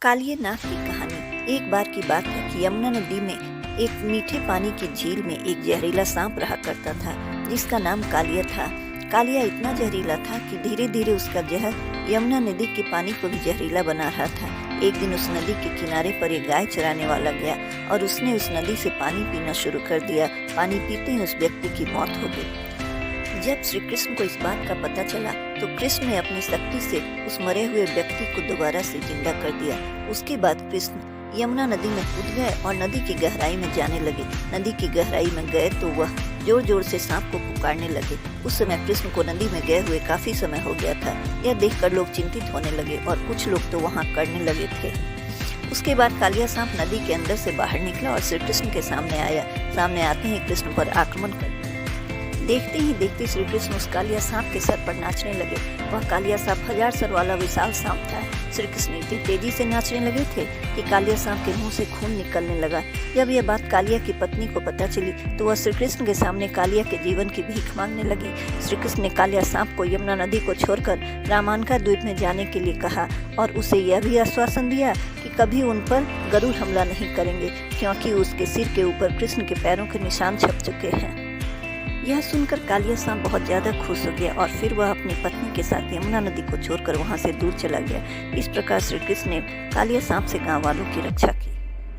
कालिया नाग की कहानी। एक बार की बात है कि यमुना नदी में एक मीठे पानी की झील में एक जहरीला सांप रहा करता था जिसका नाम कालिया था। कालिया इतना जहरीला था कि धीरे धीरे उसका जहर यमुना नदी के पानी को भी जहरीला बना रहा था। एक दिन उस नदी के किनारे पर एक गाय चराने वाला गया और उसने उस नदी से पानी पीना शुरू कर दिया। पानी पीते ही उस व्यक्ति की मौत हो गई। जब श्री कृष्ण को इस बात का पता चला तो कृष्ण ने अपनी शक्ति से उस मरे हुए व्यक्ति को दोबारा से जिंदा कर दिया। उसके बाद कृष्ण यमुना नदी में कूद गए और नदी की गहराई में जाने लगे। नदी की गहराई में गए तो वह जोर जोर से सांप को पुकारने लगे। उस समय कृष्ण को नदी में गए हुए काफी समय हो गया था। यह देखकर लोग चिंतित होने लगे और कुछ लोग तो वहाँ करने लगे थे। उसके बाद कालिया सांप नदी के अंदर से बाहर निकला और श्री कृष्ण के सामने आया। सामने आते ही कृष्ण पर आक्रमण कर देखते ही देखते श्री कृष्ण उस कालिया सांप के सर पर नाचने लगे। वह कालिया सांप 1000 सर वाला विशाल सांप था। श्री कृष्ण इतनी तेजी से नाचने लगे थे कि कालिया सांप के मुंह से खून निकलने लगा। जब यह बात कालिया की पत्नी को पता चली तो वह श्री कृष्ण के सामने कालिया के जीवन की भीख मांगने लगी। श्री कृष्ण ने कालिया सांप को यमुना नदी को छोड़कर रामानका द्वीप में जाने के लिए कहा और उसे यह भी आश्वासन दिया कि कभी उन पर गरुड़ हमला नहीं करेंगे, क्योंकि उसके सिर के ऊपर कृष्ण के पैरों के निशान छप चुके हैं। यह सुनकर कालिया सांप बहुत ज्यादा खुश हो गया और फिर वह अपनी पत्नी के साथ यमुना नदी को छोड़कर वहां से दूर चला गया। इस प्रकार श्री कृष्ण ने कालिया सांप से गांव वालों की रक्षा की।